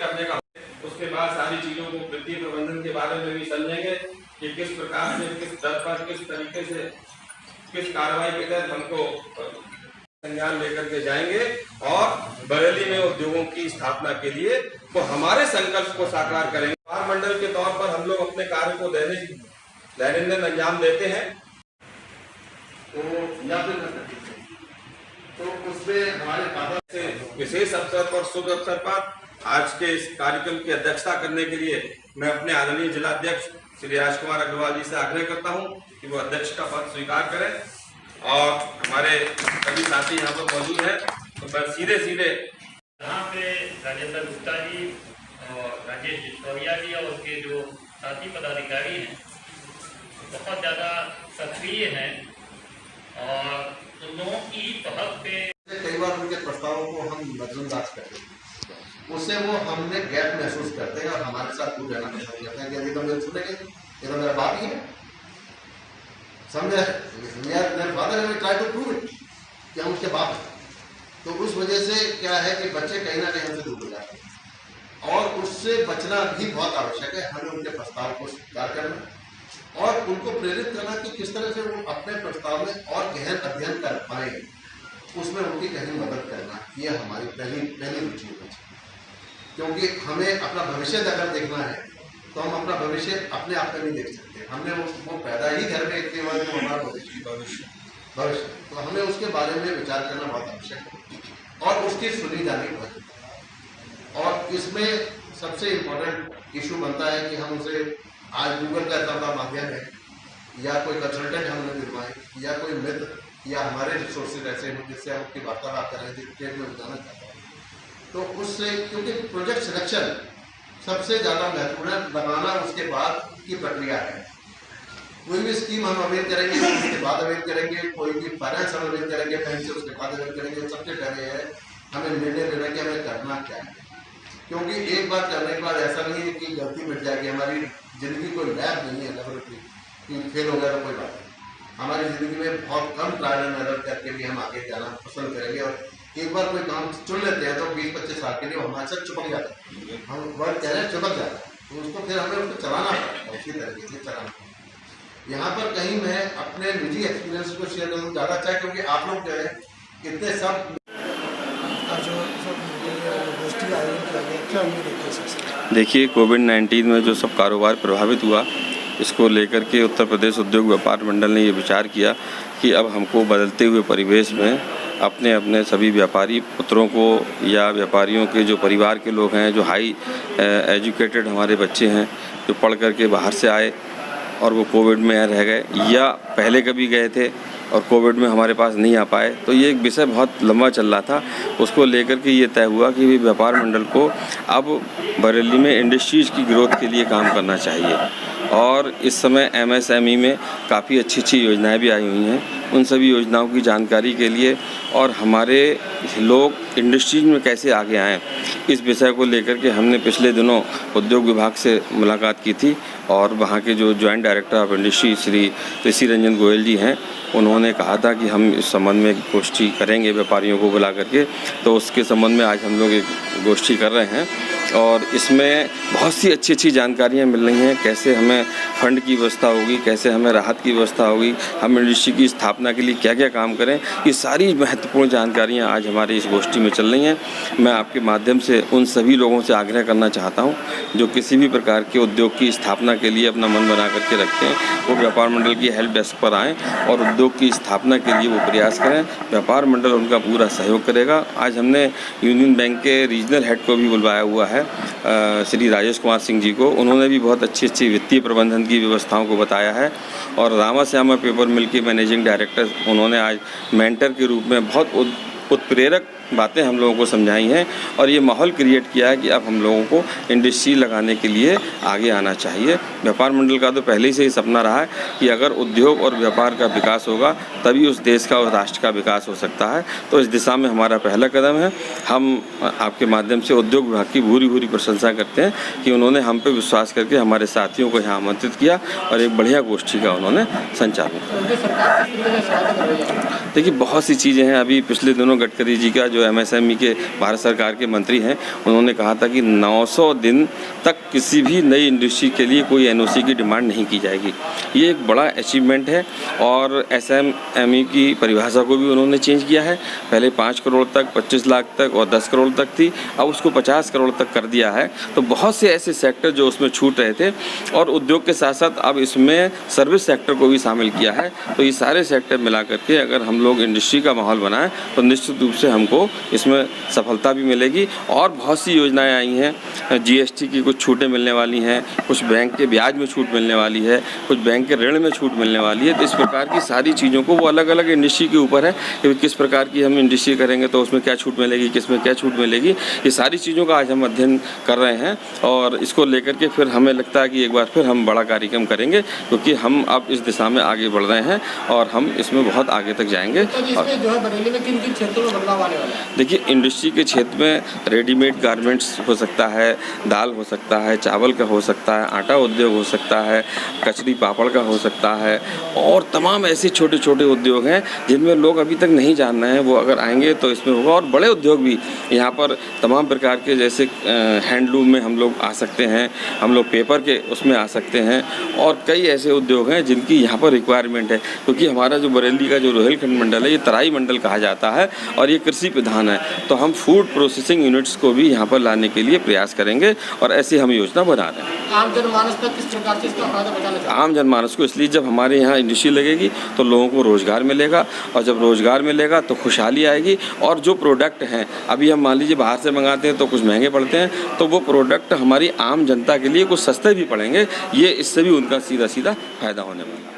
करने का। उसके बाद सारी चीजों को वित्तीय प्रबंधन के बारे में भी समझेंगे कि किस प्रकार से, किस दर पर, किस तरीके से, किस कार्रवाई के तहत हमको संज्ञान लेकर के जाएंगे और बरेली में उद्योगों की स्थापना के लिए वो हमारे संकल्प को साकार करेंगे। व्यापार मंडल के तौर पर हम लोग अपने कार्य को दैनंदिन अंजाम देते हैं तो उसमें हमारे विशेष अवसर पर, शुभ अवसर पर आज के इस कार्यक्रम की अध्यक्षता करने के लिए मैं अपने आदरणीय जिला अध्यक्ष श्री राजकुमार अग्रवाल जी से आग्रह करता हूं कि वो अध्यक्ष का पद स्वीकार करें और हमारे सभी साथी यहाँ पर मौजूद हैं। तो मैं सीधे यहाँ पे राजेंद्र गुप्ता जी और राजेश डिस्टोरिया जी और उसके जो साथी पदाधिकारी हैं बहुत ज़्यादा सक्रिय हैं और उन लोगों की पहल पे कई बार उनके प्रस्तावों को हम नजरअंदाज करते हैं, उससे वो हमने गैप महसूस करते हैं और हमारे साथ दूर रहना पसंद करते हैं कि अभी तो मेरे सुनेंगे, ये तो मेरा बाप ही है, समझे, मेरे फादर ने ट्राई टू प्रूव इट कि हम उसके बाप हैं। तो उस वजह से क्या है कि बच्चे कहीं ना कहीं हमसे दूर हो जाते हैं और उससे बचना भी बहुत आवश्यक है। हमें उनके प्रस्ताव को स्वीकार करना और उनको प्रेरित करना कि किस तरह से वो अपने प्रस्ताव में और गहन अध्ययन कर पाए, उसमें उनकी कहीं मदद करना, ये हमारी पहली रुचि होनी चाहिए। क्योंकि हमें अपना भविष्य अगर देखना है तो हम अपना भविष्य अपने आप में नहीं देख सकते। हमने वो पैदा ही घर में इतने बार जो हमारा भविष्य तो हमें उसके बारे में विचार करना बहुत आवश्यक है और उसकी सुनी जानी बहुत। और इसमें सबसे इम्पोर्टेंट इशू बनता है कि हम उसे आज गूगल का इतना बड़ा माध्यम है या कोई कंसल्टेंट हमने दिलवाए या कोई मित्र या हमारे रिसोर्सेज ऐसे हैं जिससे हम उसकी वार्तालाप करें, डिटेल में बताना चाहते हैं। तो उससे क्योंकि प्रोजेक्ट सिलेक्शन सबसे ज़्यादा महत्वपूर्ण है, लगाना उसके बाद की प्रक्रिया है। कोई भी स्कीम हम अवेल करेंगे उसके बाद अवेल करेंगे, कोई भी फाइनेंस हम अवेल करेंगे कहीं से उसके बाद अवेल करेंगे। सबसे पहले है हमें निर्णय लेना कि हमें करना क्या है, क्योंकि एक बार करने के बाद ऐसा नहीं है कि गलती मिट जाएगी। हमारी जिंदगी कोई लैब नहीं है लेबोरेटरी कि फेल हो गया तो कोई बात नहीं। हमारी ज़िंदगी में बहुत कम ट्रायल एंड एरर करके भी हम आगे जाना पसंद करेंगे और एक बार कोई काम चुन लेते हैं तो 20-25 साल के लिए हमारे साथ चिपक जाता है। हम वर्क कह रहे हैं चिपक जाता है तो उसको फिर हमें उसको चलाना पड़ता है, उसी तरीके से चलाना पड़ता है। यहाँ पर कहीं मैं अपने निजी एक्सपीरियंस को शेयर करूँ ज़्यादा अच्छा है, क्योंकि आप लोग जो है इतने सब देखिए, कोविड-19 में जो सब कारोबार प्रभावित हुआ, इसको लेकर के उत्तर प्रदेश उद्योग व्यापार मंडल ने ये विचार किया कि अब हमको बदलते हुए परिवेश में अपने अपने सभी व्यापारी पुत्रों को या व्यापारियों के जो परिवार के लोग हैं, जो हाई एजुकेटेड हमारे बच्चे हैं, जो पढ़ कर के बाहर से आए और वो कोविड में रह गए या पहले कभी गए थे और कोविड में हमारे पास नहीं आ पाए, तो ये एक विषय बहुत लंबा चल रहा था। उसको लेकर के ये तय हुआ कि व्यापार मंडल को अब बरेली में इंडस्ट्रीज़ की ग्रोथ के लिए काम करना चाहिए और इस समय MSME में काफ़ी अच्छी योजनाएं भी आई हुई हैं। उन सभी योजनाओं की जानकारी के लिए और हमारे लोग इंडस्ट्रीज में कैसे आगे आएँ, इस विषय को लेकर के हमने पिछले दिनों उद्योग विभाग से मुलाकात की थी और वहाँ के जो joint director of industry Shri Rishi Ranjan Goyal ji हैं, उन्होंने कहा था कि हम इस संबंध में गोष्ठी करेंगे व्यापारियों को बुला करके। तो उसके संबंध में आज हम लोग एक गोष्ठी कर रहे हैं और इसमें बहुत सी अच्छी जानकारियाँ मिल रही हैं। कैसे हमें फंड की व्यवस्था होगी, कैसे हमें राहत की व्यवस्था होगी, हम इंडस्ट्री की स्थापना के लिए क्या क्या काम करें, ये सारी महत्वपूर्ण जानकारियाँ आज हमारी इस गोष्ठी में चल रही हैं। मैं आपके माध्यम से उन सभी लोगों से आग्रह करना चाहता हूँ जो किसी भी प्रकार के उद्योग की स्थापना के लिए अपना मन बना करके रखते हैं, वो व्यापार मंडल की हेल्प डेस्क पर आएँ और उद्योग की स्थापना के लिए वो प्रयास करें। व्यापार मंडल उनका पूरा सहयोग करेगा। आज हमने यूनियन बैंक के रीजनल हेड को भी बुलवाया हुआ है, श्री राजेश कुमार सिंह जी को। उन्होंने भी बहुत अच्छी वित्तीय प्रबंधन की व्यवस्थाओं को बताया है और रामाश्यामा पेपर मिल के मैनेजिंग डायरेक्टर, उन्होंने आज मेंटर के रूप में बहुत उत्प्रेरक बातें हम लोगों को समझाई हैं और ये माहौल क्रिएट किया है कि अब हम लोगों को इंडस्ट्री लगाने के लिए आगे आना चाहिए। व्यापार मंडल का तो पहले से ही सपना रहा है कि अगर उद्योग और व्यापार का विकास होगा तभी उस देश का और राष्ट्र का विकास हो सकता है। तो इस दिशा में हमारा पहला कदम है। हम आपके माध्यम से उद्योग विभाग की भूरी प्रशंसा करते हैं कि उन्होंने हम पे विश्वास करके हमारे साथियों को यहाँ आमंत्रित किया और एक बढ़िया गोष्ठी का उन्होंने संचालन किया। देखिए, बहुत सी चीज़ें हैं। अभी पिछले दिनों गडकरी जी का जो जो MSME के भारत सरकार के मंत्री हैं, उन्होंने कहा था कि 900 दिन तक किसी भी नई इंडस्ट्री के लिए कोई NOC की डिमांड नहीं की जाएगी। ये एक बड़ा अचीवमेंट है और SME की परिभाषा को भी उन्होंने चेंज किया है। पहले 5 करोड़ तक, 25 लाख तक और 10 करोड़ तक थी, अब उसको 50 करोड़ तक कर दिया है। तो बहुत से ऐसे सेक्टर जो उसमें छूट रहे थे और उद्योग के साथ साथ अब इसमें सर्विस सेक्टर को भी शामिल किया है। तो ये सारे सेक्टर मिला करके अगर हम लोग इंडस्ट्री का माहौल बनाएं तो निश्चित रूप से हमको इसमें सफलता भी मिलेगी। और बहुत सी योजनाएं आई हैं, GST की कुछ छूटें मिलने वाली हैं, कुछ बैंक के ब्याज में छूट मिलने वाली है, कुछ बैंक के ऋण में छूट मिलने वाली है। तो इस प्रकार की सारी चीज़ों को वो अलग अलग इंडस्ट्री के ऊपर है कि किस प्रकार की हम इंडस्ट्री करेंगे तो उसमें क्या छूट मिलेगी, किस में क्या छूट मिलेगी। ये सारी चीज़ों का आज हम अध्ययन कर रहे हैं और इसको लेकर के फिर हमें लगता है कि एक बार फिर हम बड़ा कार्यक्रम करेंगे, क्योंकि हम अब इस दिशा में आगे बढ़ रहे हैं और हम इसमें बहुत आगे तक जाएंगे। इसमें जो है बरेली में किन किन क्षेत्रों में बदलाव आने वाला है? देखिए, इंडस्ट्री के क्षेत्र में रेडीमेड गारमेंट्स हो सकता है, दाल हो सकता है, चावल का हो सकता है, आटा उद्योग हो सकता है, कचरी पापड़ का हो सकता है और तमाम ऐसे छोटे छोटे उद्योग हैं जिनमें लोग अभी तक नहीं जान रहे हैं। वो अगर आएंगे तो इसमें होगा। और बड़े उद्योग भी यहाँ पर तमाम प्रकार के, जैसे हैंडलूम में हम लोग आ सकते हैं, हम लोग पेपर के उसमें आ सकते हैं और कई ऐसे उद्योग हैं जिनकी यहाँ पर रिक्वायरमेंट है। क्योंकि हमारा जो बरेली का जो रोहिलखंड मंडल है, ये तराई मंडल कहा जाता है और ये कृषि प्रधान है। तो हम फूड प्रोसेसिंग यूनिट्स को भी यहाँ पर लाने के लिए प्रयास करेंगे और ऐसी हम योजना बना रहे हैं। आम जनमानस तक किस प्रकार से इसका फायदा पहुंचाना चाहिए? आम जनमानस को इसलिए, जब हमारे यहाँ इंडस्ट्री लगेगी तो लोगों को रोज़गार मिलेगा और जब रोज़गार मिलेगा तो खुशहाली आएगी। और जो प्रोडक्ट हैं, अभी हम मान लीजिए बाहर से मंगाते हैं तो कुछ महंगे पड़ते हैं, तो वो प्रोडक्ट हमारी आम जनता के लिए कुछ सस्ते भी पड़ेंगे। ये इससे भी उनका सीधा सीधा फायदा होने वाला है।